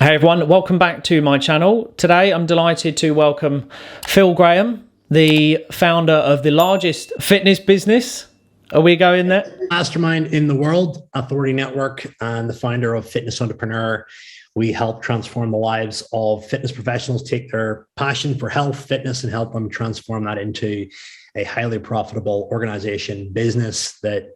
Hey everyone, welcome back to my channel. Today I'm delighted to welcome Phil Graham, the founder of the largest fitness business. Are we going there? Mastermind in the world, Authority Network, and the founder of Fitness Entrepreneur. We help transform the lives of fitness professionals, take their passion for health, fitness, and help them transform that into a highly profitable organization, business that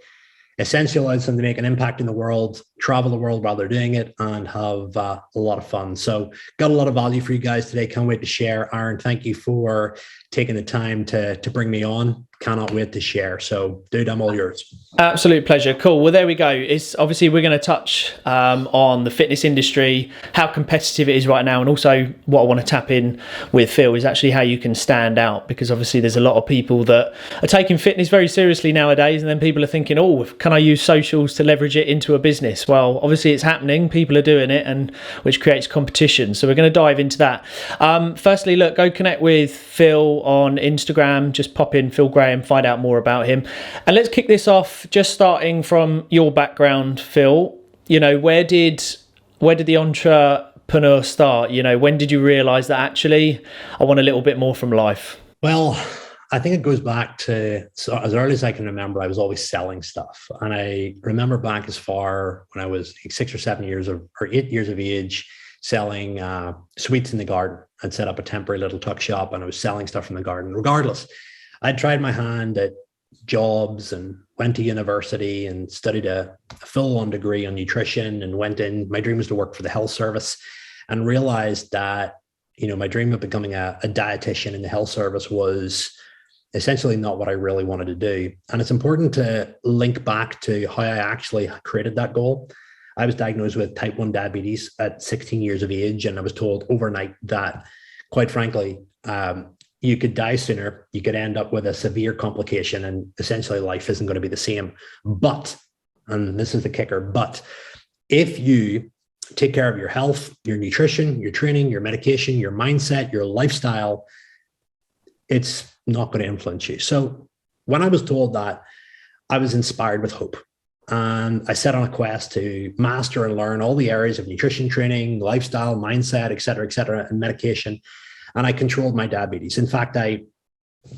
essentially allows them to make an impact in the world, travel the world while they're doing it, and have a lot of fun. So got a lot of value for you guys today. Can't wait to share. Aaron, thank you for taking the time to bring me on. Cannot wait to share. So dude, I'm all yours. Absolute pleasure. Cool. Well, there we go. It's obviously we're going to touch on the fitness industry, how competitive it is right now, and also what I want to tap in with Phil is actually how you can stand out, because obviously there's a lot of people that are taking fitness very seriously nowadays, and then people are thinking, oh, can I use socials to leverage it into a business? Well, obviously it's happening. People are doing it, and which creates competition. So we're going to dive into that. Firstly, look, go connect with Phil on Instagram. Just pop in Phil Graham, find out more about him. And let's kick this off, just starting from your background, Phil. You know, where did the entrepreneur start? You know, when did you realize that actually I want a little bit more from life? Well, I think it goes back to, so as early as I can remember, I was always selling stuff. And I remember back as far when I was 6 or 7 years or 8 years of age, selling sweets in the garden. I'd set up a temporary little tuck shop and I was selling stuff from the garden. Regardless, I'd tried my hand at jobs and went to university and studied a full-on degree on nutrition and went in. My dream was to work for the health service, and realized that, you know, my dream of becoming a dietitian in the health service was essentially not what I really wanted to do. And it's important to link back to how I actually created that goal. I was diagnosed with type 1 diabetes at 16 years of age, and I was told overnight that, quite frankly, you could die sooner, you could end up with a severe complication, and essentially life isn't going to be the same. But, and this is the kicker, but if you take care of your health, your nutrition, your training, your medication, your mindset, your lifestyle, it's not going to influence you. So when I was told that, I was inspired with hope. And I set on a quest to master and learn all the areas of nutrition, training, lifestyle, mindset, et cetera, and medication. And I controlled my diabetes. In fact, I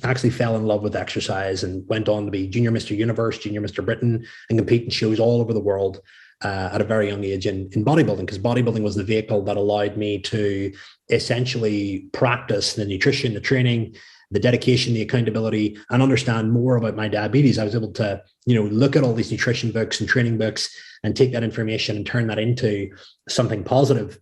actually fell in love with exercise and went on to be Junior Mr. Universe, Junior Mr. Britain, and compete in shows all over the world at a very young age in bodybuilding, because bodybuilding was the vehicle that allowed me to essentially practice the nutrition, the training, the dedication, the accountability, and understand more about my diabetes. I was able to, you know, look at all these nutrition books and training books and take that information and turn that into something positive.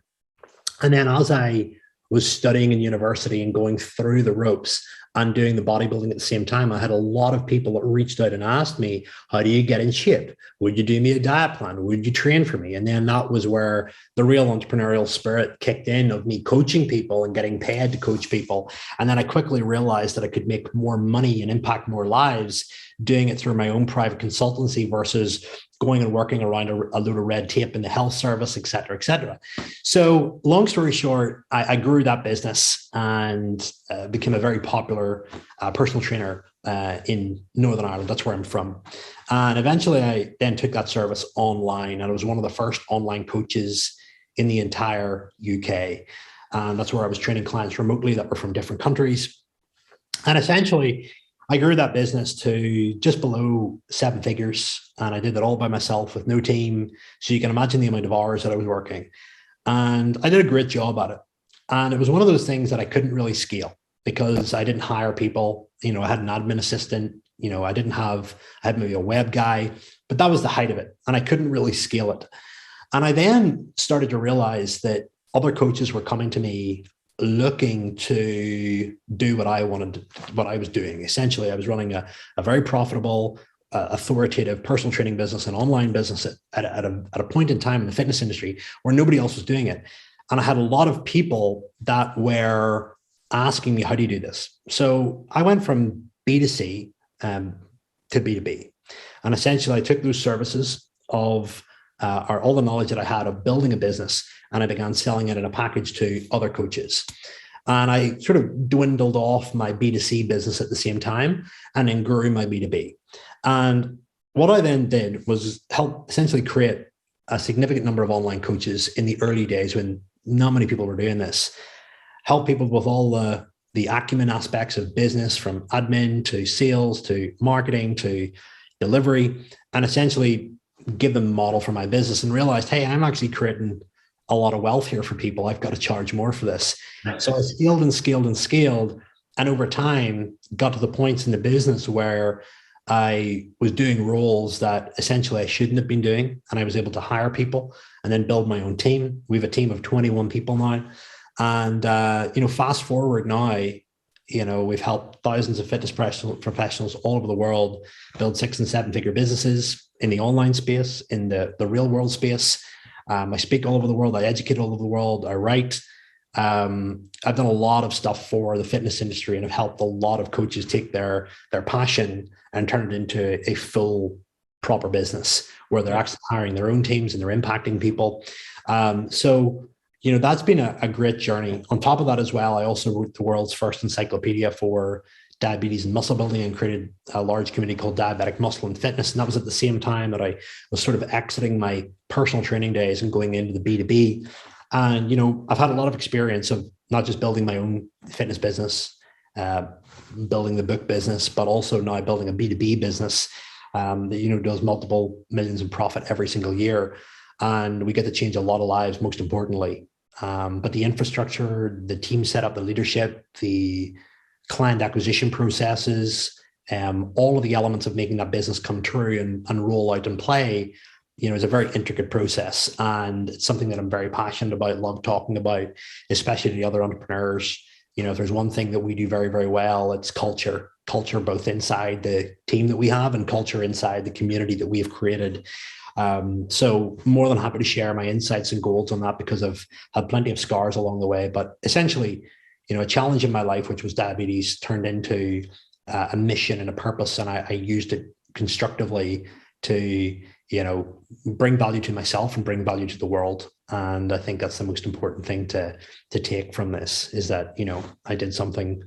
And then as I was studying in university and going through the ropes and doing the bodybuilding at the same time, I had a lot of people that reached out and asked me, how do you get in shape? Would you do me a diet plan? Would you train for me? And then that was where the real entrepreneurial spirit kicked in, of me coaching people and getting paid to coach people. And then I quickly realized that I could make more money and impact more lives doing it through my own private consultancy versus going and working around a load of red tape in the health service, et cetera, et cetera. So long story short, I grew that business and became a very popular personal trainer in Northern Ireland. That's where I'm from. And eventually I then took that service online, and I was one of the first online coaches in the entire UK. And that's where I was training clients remotely that were from different countries. And essentially, I grew that business to just below 7 figures, and I did that all by myself with no team. So you can imagine the amount of hours that I was working. And I did a great job at it. And it was one of those things that I couldn't really scale because I didn't hire people. You know, I had an admin assistant. You know, I had maybe a web guy, but that was the height of it. And I couldn't really scale it. And I then started to realize that other coaches were coming to me looking to do what I wanted, what I was doing. Essentially, I was running a very profitable, authoritative personal training business, an online business at a point in time in the fitness industry where nobody else was doing it. And I had a lot of people that were asking me, how do you do this? So I went from B2C to B2B. And essentially, I took those services of or all the knowledge that I had of building a business, and I began selling it in a package to other coaches. And I sort of dwindled off my B2C business at the same time and then grew my B2B. And what I then did was help essentially create a significant number of online coaches in the early days when not many people were doing this. Help people with all the acumen aspects of business, from admin to sales to marketing to delivery, and essentially give them a model for my business, and realized, hey, I'm actually creating a lot of wealth here for people. I've got to charge more for this. So I scaled and scaled and scaled. And over time, got to the points in the business where I was doing roles that essentially I shouldn't have been doing. And I was able to hire people and then build my own team. We have a team of 21 people now. And, fast forward now, we've helped thousands of fitness professionals all over the world build 6 and 7 figure businesses in the online space, in the real world space. I speak all over the world. I educate all over the world. I write. I've done a lot of stuff for the fitness industry, and have helped a lot of coaches take their passion and turn it into a full, proper business where they're actually hiring their own teams and they're impacting people. That's been a great journey. On top of that as well, I also wrote the world's first encyclopedia for diabetes and muscle building, and created a large community called Diabetic Muscle and Fitness. And that was at the same time that I was sort of exiting my personal training days and going into the B2B. And, I've had a lot of experience of not just building my own fitness business, building the book business, but also now building a B2B business that, does multiple millions in profit every single year. And we get to change a lot of lives, most importantly. But the infrastructure, the team setup, the leadership, the client acquisition processes, all of the elements of making that business come true and roll out and play, is a very intricate process. And it's something that I'm very passionate about, love talking about, especially to the other entrepreneurs. If there's one thing that we do very, very well, it's culture both inside the team that we have and culture inside the community that we have created. So more than happy to share my insights and goals on that, because I've had plenty of scars along the way. But essentially, a challenge in my life, which was diabetes, turned into a mission and a purpose. And I used it constructively to, bring value to myself and bring value to the world. And I think that's the most important thing to take from this, is that, I did something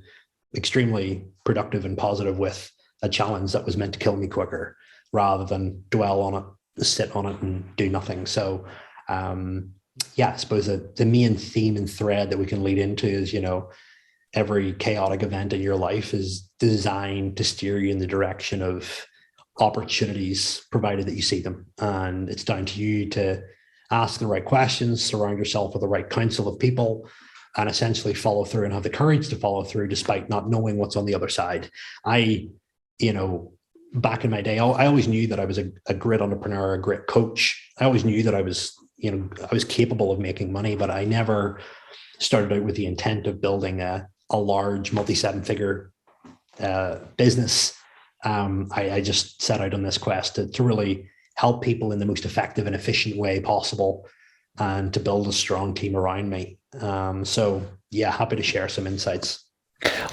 extremely productive and positive with a challenge that was meant to kill me quicker, rather than dwell on it, sit on it and do nothing. So, I suppose the main theme and thread that we can lead into is, every chaotic event in your life is designed to steer you in the direction of opportunities, provided that you see them. And it's down to you to ask the right questions, surround yourself with the right counsel of people, and essentially follow through and have the courage to follow through despite not knowing what's on the other side. Back in my day, I always knew that I was a great entrepreneur, a great coach. I always knew that I was capable of making money, but I never started out with the intent of building a large multi-7-figure business. I just set out on this quest to really help people in the most effective and efficient way possible, and to build a strong team around me. Happy to share some insights.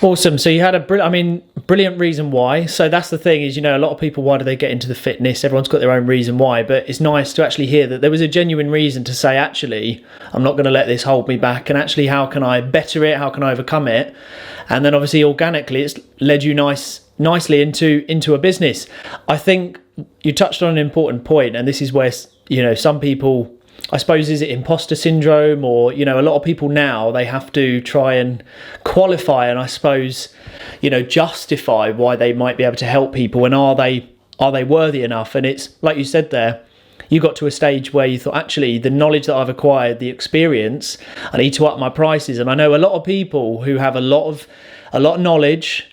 Awesome. So you had a brilliant reason why. So that's the thing is, a lot of people, why do they get into the fitness? Everyone's got their own reason why, but it's nice to actually hear that there was a genuine reason to say, actually, I'm not going to let this hold me back. And actually, how can I better it? How can I overcome it? And then obviously organically, it's led you nicely into a business. I think you touched on an important point, and this is where, some people, I suppose, is it imposter syndrome, or, a lot of people now, they have to try and qualify and I suppose, justify why they might be able to help people, and are they worthy enough? And it's like you said there, you got to a stage where you thought, actually, the knowledge that I've acquired, the experience, I need to up my prices. And I know a lot of people who have a lot of knowledge,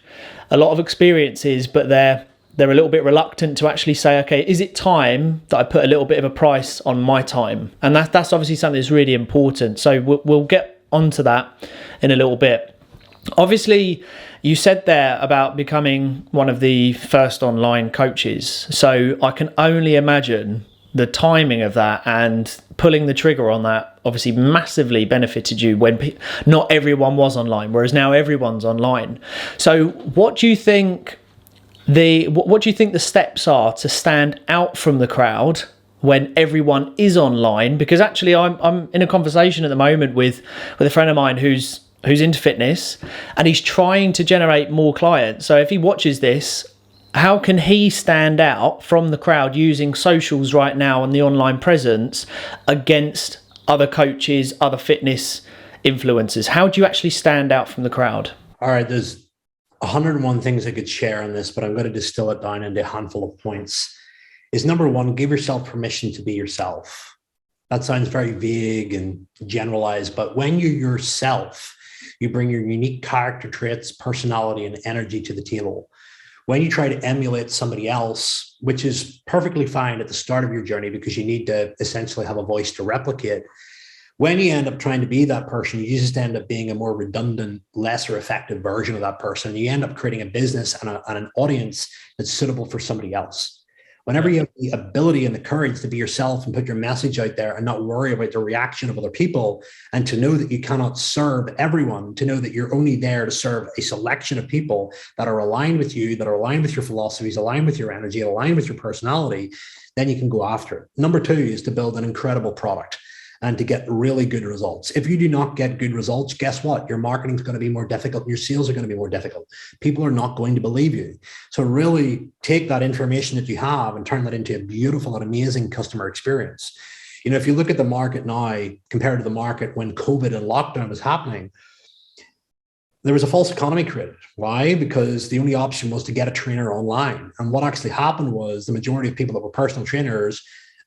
a lot of experiences, but they're a little bit reluctant to actually say, okay, is it time that I put a little bit of a price on my time? And that's obviously something that's really important. So we'll get onto that in a little bit. Obviously, you said there about becoming one of the first online coaches. So I can only imagine the timing of that and pulling the trigger on that obviously massively benefited you when not everyone was online, whereas now everyone's online. So what do you think the steps are to stand out from the crowd when everyone is online? Because actually I'm in a conversation at the moment with a friend of mine who's into fitness, and he's trying to generate more clients. So if he watches this, how can he stand out from the crowd using socials right now and the online presence against other coaches, other fitness influencers? How do you actually stand out from the crowd? All right, there's 101 things I could share on this, but I'm going to distill it down into a handful of points. Is number one, give yourself permission to be yourself. That sounds very vague and generalized, but when you're yourself, you bring your unique character traits, personality, and energy to the table. When you try to emulate somebody else, which is perfectly fine at the start of your journey because you need to essentially have a voice to replicate, when you end up trying to be that person, you just end up being a more redundant, lesser effective version of that person. You end up creating a business and an audience that's suitable for somebody else. Whenever you have the ability and the courage to be yourself and put your message out there and not worry about the reaction of other people, and to know that you cannot serve everyone, to know that you're only there to serve a selection of people that are aligned with you, that are aligned with your philosophies, aligned with your energy, aligned with your personality, then you can go after it. Number two is to build an incredible product and to get really good results. If you do not get good results, guess what? Your marketing is going to be more difficult. Your sales are going to be more difficult. People are not going to believe you. So really take that information that you have and turn that into a beautiful and amazing customer experience. You know, if you look at the market now compared to the market when COVID and lockdown was happening, there was a false economy created. Why? Because the only option was to get a trainer online. And what actually happened was the majority of people that were personal trainers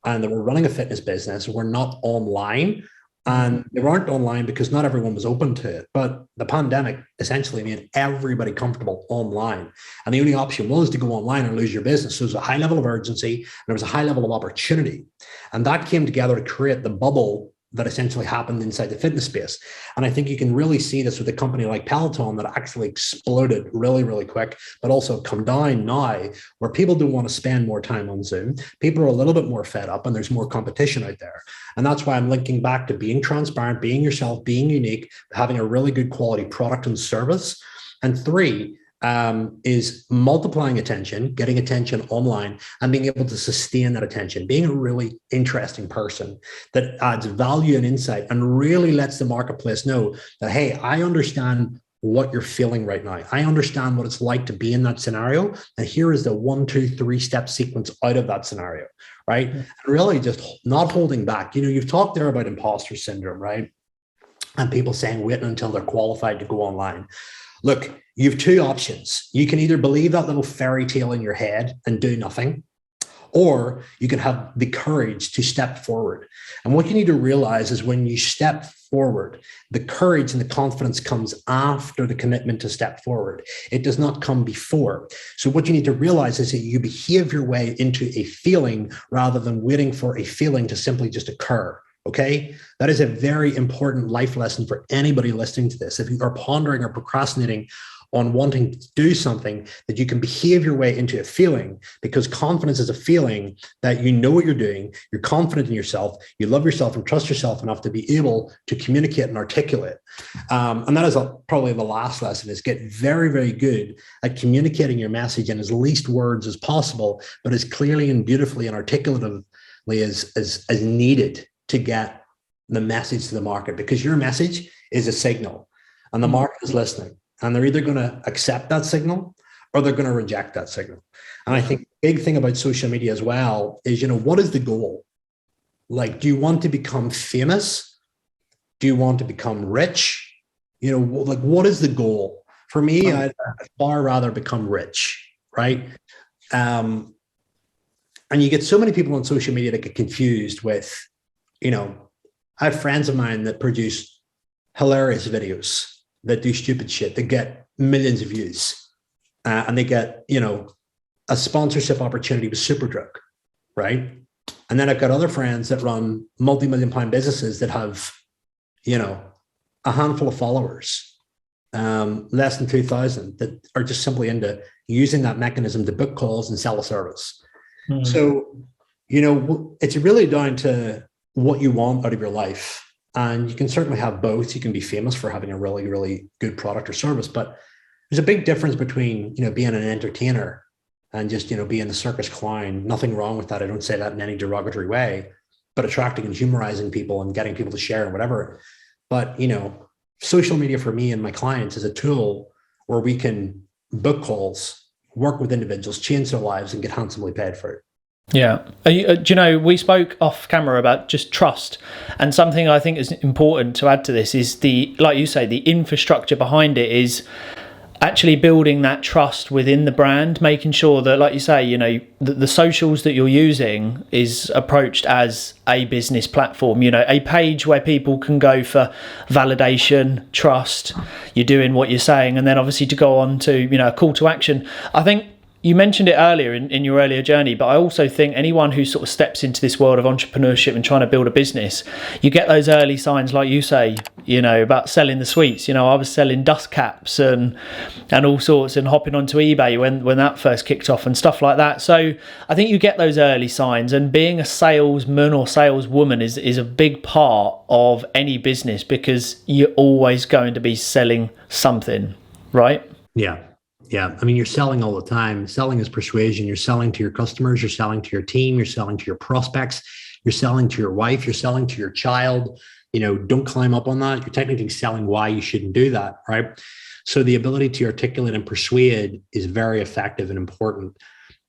and that were running a fitness business were not online. And they weren't online because not everyone was open to it. But the pandemic essentially made everybody comfortable online. And the only option was to go online and lose your business. So there was a high level of urgency and there was a high level of opportunity. And that came together to create the bubble that essentially happened inside the fitness space. And I think you can really see this with a company like Peloton that actually exploded really, really quick, but also come down now where people do want to spend more time on Zoom. People are a little bit more fed up and there's more competition out there. And that's why I'm linking back to being transparent, being yourself, being unique, having a really good quality product and service. And three, is multiplying attention, getting attention online, and being able to sustain that attention, being a really interesting person that adds value and insight and really lets the marketplace know that, hey, I understand what you're feeling right now. I understand what it's like to be in that scenario. And here is the 1, 2, 3 step sequence out of that scenario, right? And really just not holding back. You know, you've talked there about imposter syndrome, right? And people saying, waiting until they're qualified to go online. Look, you have two options. You can either believe that little fairy tale in your head and do nothing, or you can have the courage to step forward. And what you need to realize is when you step forward, the courage and the confidence comes after the commitment to step forward. It does not come before. So what you need to realize is that you behave your way into a feeling rather than waiting for a feeling to simply just occur. Okay, that is a very important life lesson for anybody listening to this. If you are pondering or procrastinating on wanting to do something, that you can behave your way into a feeling, because confidence is a feeling that you know what you're doing, you're confident in yourself, you love yourself and trust yourself enough to be able to communicate and articulate. And that is probably the last lesson, is get very, very good at communicating your message in as least words as possible, but as clearly and beautifully and articulatively as needed to get the message to the market, because your message is a signal and the market is listening, and they're either going to accept that signal or they're going to reject that signal. And I think the big thing about social media as well is, you know, what is the goal? Like, do you want to become famous? Do you want to become rich? You know, like, what is the goal? For me, I'd far rather become rich, right? And you get so many people on social media that get confused with, you know, I have friends of mine that produce hilarious videos that do stupid shit, that get millions of views, and they get, you know, a sponsorship opportunity with Superdrug, right? And then I've got other friends that run multi-million-pound businesses that have, you know, a handful of followers, less than 2,000, that are just simply into using that mechanism to book calls and sell a service. So, you know, it's really down to what you want out of your life. And you can certainly have both. You can be famous for having a really, really good product or service, but there's a big difference between, you know, being an entertainer and just, you know, being the circus clown. Nothing wrong with that. I don't say that in any derogatory way, but attracting and humorizing people and getting people to share and whatever. But, you know, social media for me and my clients is a tool where we can book calls, work with individuals, change their lives, and get handsomely paid for it. Yeah. Do you know, we spoke off camera about just trust, and something I think is important to add to this is like you say, the infrastructure behind it is actually building that trust within the brand, making sure that, like you say, the socials that you're using is approached as a business platform, a page where people can go for validation, trust, you're doing what you're saying, and then obviously to go on to, a call to action. I think you mentioned it earlier in your earlier journey, but I also think anyone who sort of steps into this world of entrepreneurship and trying to build a business, you get those early signs, like you say, about selling the sweets. I was selling dust caps and all sorts, and hopping onto eBay when that first kicked off and stuff like that. So I think you get those early signs, and being a salesman or saleswoman is a big part of any business, because you're always going to be selling something, right? Yeah. Yeah. I mean, you're selling all the time. Selling is persuasion. You're selling to your customers. You're selling to your team. You're selling to your prospects. You're selling to your wife. You're selling to your child. Don't climb up on that. You're technically selling why you shouldn't do that. Right. So the ability to articulate and persuade is very effective and important.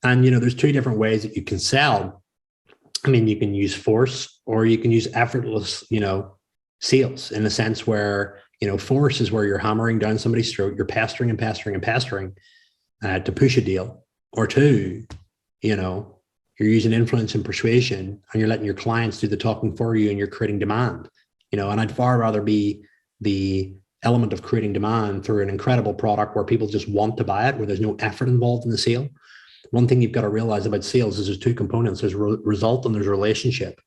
And, there's two different ways that you can sell. I mean, you can use force, or you can use effortless, sales, in the sense where, force is where you're hammering down somebody's throat, you're pestering and pestering and pestering to push a deal. Or two, you're using influence and persuasion, and you're letting your clients do the talking for you, and you're creating demand. And I'd far rather be the element of creating demand through an incredible product where people just want to buy it, where there's no effort involved in the sale. One thing you've got to realize about sales is there's two components. There's result and there's relationship.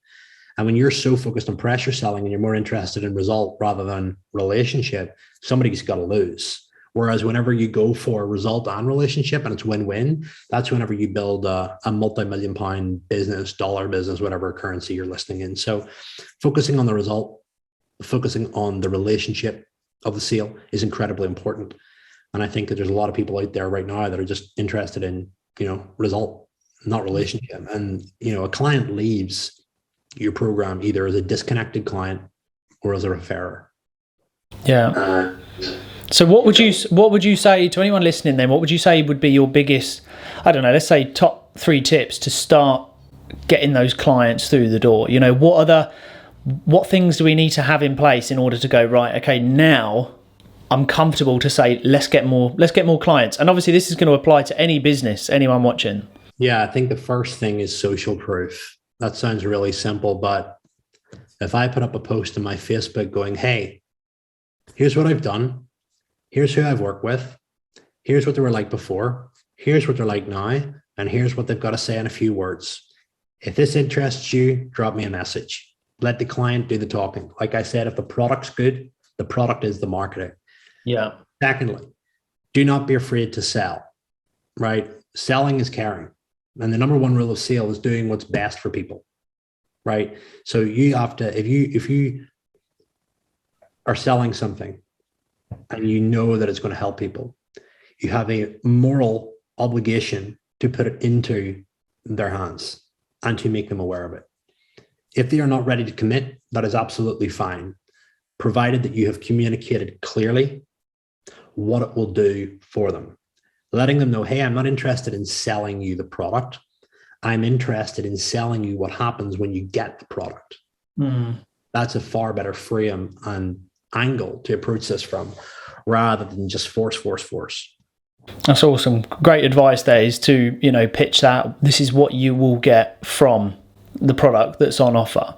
And when you're so focused on pressure selling and you're more interested in result rather than relationship, somebody's got to lose. Whereas whenever you go for result and relationship and it's win-win, that's whenever you build a multi-million pound business, dollar business, whatever currency you're listing in. So focusing on the result, focusing on the relationship of the sale is incredibly important. And I think that there's a lot of people out there right now that are just interested in, result, not relationship. And, a client leaves your program either as a disconnected client or as a referrer. Yeah. So what would you say to anyone listening then? What would you say would be your biggest, I don't know, let's say top 3 tips to start getting those clients through the door? What things do we need to have in place in order to go, right, okay, now I'm comfortable to say, let's get more clients. And obviously this is going to apply to any business, anyone watching. Yeah, I think the first thing is social proof. That sounds really simple, but if I put up a post on my Facebook going, hey, here's what I've done, here's who I've worked with, here's what they were like before, here's what they're like now, and here's what they've got to say in a few words. If this interests you, drop me a message. Let the client do the talking. Like I said, if the product's good, the product is the marketing. Yeah. Secondly, do not be afraid to sell, right? Selling is caring. And the number one rule of sale is doing what's best for people, right? So you have to, if you are selling something and you know that it's going to help people, you have a moral obligation to put it into their hands and to make them aware of it. If they are not ready to commit, that is absolutely fine, provided that you have communicated clearly what it will do for them. Letting them know, hey, I'm not interested in selling you the product. I'm interested in selling you what happens when you get the product. That's a far better frame and angle to approach this from, rather than just force. That's awesome. Great advice there is to, pitch that this is what you will get from the product that's on offer.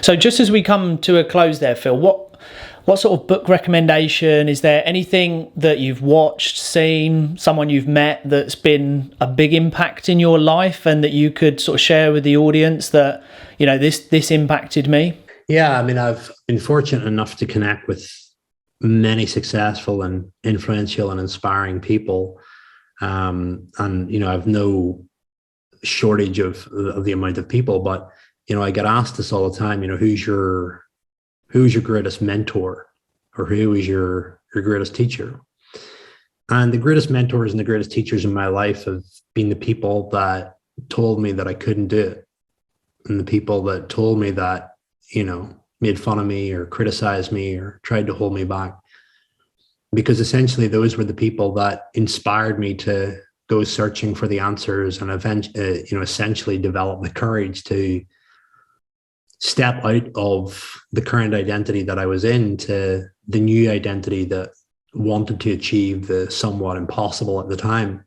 So just as we come to a close there, Phil, what sort of book recommendation, is there anything that you've watched, seen, someone you've met that's been a big impact in your life and that you could sort of share with the audience that, this impacted me? Yeah, I mean, I've been fortunate enough to connect with many successful and influential and inspiring people. And, I've no shortage of the amount of people, but, I get asked this all the time, who's your greatest mentor, or who is your greatest teacher? And the greatest mentors and the greatest teachers in my life have been the people that told me that I couldn't do it. And the people that told me that, made fun of me or criticized me or tried to hold me back. Because essentially those were the people that inspired me to go searching for the answers and essentially develop the courage to step out of the current identity that I was in to the new identity that wanted to achieve the somewhat impossible at the time.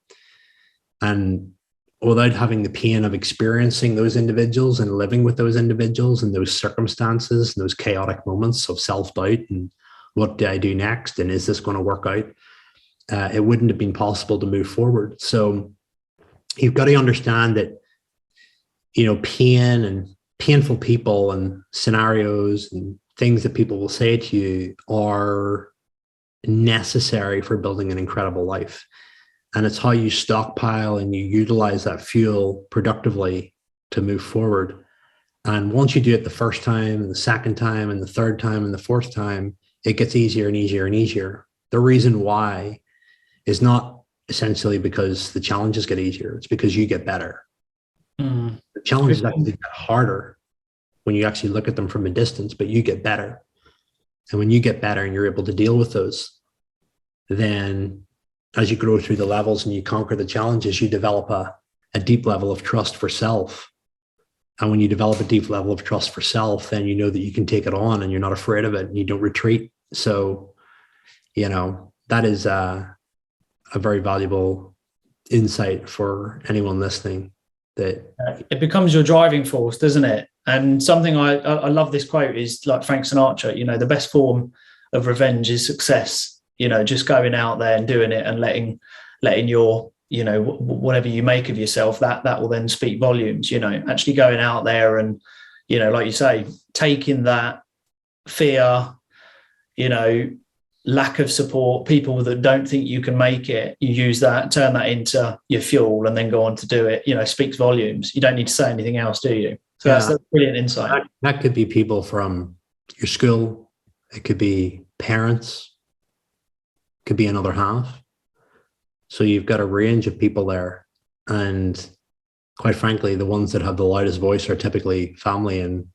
And without having the pain of experiencing those individuals and living with those individuals and those circumstances and those chaotic moments of self-doubt and what do I do next? And is this going to work out? It wouldn't have been possible to move forward. So you've got to understand that, pain and painful people and scenarios and things that people will say to you are necessary for building an incredible life. And it's how you stockpile and you utilize that fuel productively to move forward. And once you do it the first time and the second time and the third time and the fourth time, it gets easier and easier and easier. The reason why is not essentially because the challenges get easier. It's because you get better. The challenges actually get harder when you actually look at them from a distance, but you get better. And when you get better and you're able to deal with those, then as you grow through the levels and you conquer the challenges, you develop a deep level of trust for self. And when you develop a deep level of trust for self, then you know that you can take it on and you're not afraid of it and you don't retreat. So, that is a very valuable insight for anyone listening. That it becomes your driving force, doesn't it? And something I love this quote is like Frank Sinatra, the best form of revenge is success, just going out there and doing it and letting your, whatever you make of yourself, that will then speak volumes, actually going out there and, like you say, taking that fear, lack of support, people that don't think you can make it, you use that, turn that into your fuel and then go on to do it, speaks volumes. You don't need to say anything else, do you? So that's a brilliant insight. That could be people from your school. It could be parents. It could be another half. So you've got a range of people there. And quite frankly, the ones that have the loudest voice are typically family and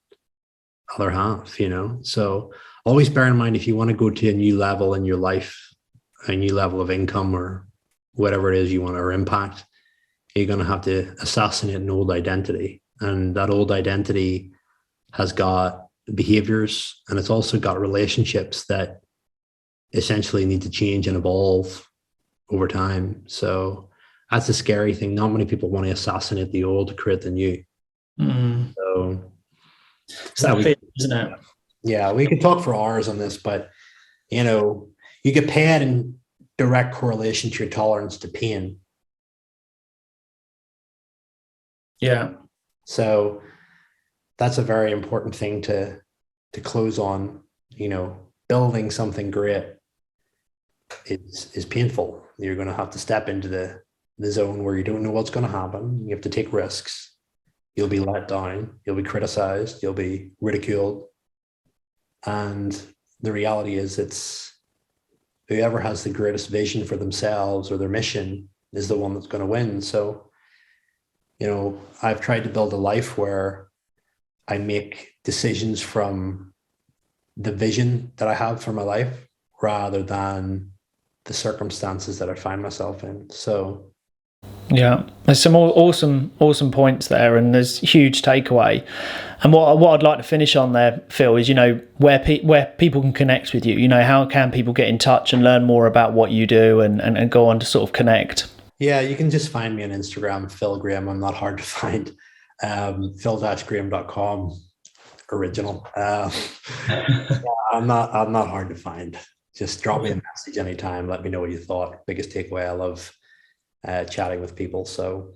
other half, So always bear in mind, if you want to go to a new level in your life, a new level of income or whatever it is you want or impact, you're going to have to assassinate an old identity. And that old identity has got behaviors and it's also got relationships that essentially need to change and evolve over time. So that's a scary thing. Not many people want to assassinate the old to create the new. So it's that fear, isn't it? Yeah, we could talk for hours on this, but you get paid in direct correlation to your tolerance to pain. Yeah. So that's a very important thing to close on. Building something great is painful. You're going to have to step into the zone where you don't know what's going to happen. You have to take risks. You'll be let down. You'll be criticized. You'll be ridiculed. And the reality is it's whoever has the greatest vision for themselves or their mission is the one that's going to win. So, I've tried to build a life where I make decisions from the vision that I have for my life rather than the circumstances that I find myself in. So, yeah, there's some awesome points there, and there's huge takeaway. And what I'd like to finish on there, Phil, is where people can connect with you. How can people get in touch and learn more about what you do and go on to sort of connect? Yeah, you can just find me on Instagram, Phil Graham. I'm not hard to find. Phil-Graham.com, original. I'm not hard to find. Just drop me a message anytime. Let me know what you thought. Biggest takeaway, I love chatting with people. So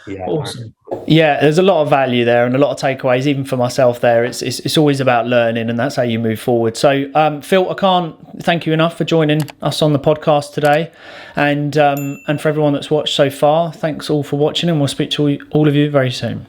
yeah. Awesome. Yeah, there's a lot of value there and a lot of takeaways, even for myself there. It's always about learning, and that's how you move forward. So Phil, I can't thank you enough for joining us on the podcast today, and for everyone that's watched so far, thanks all for watching, and we'll speak to all of you very soon.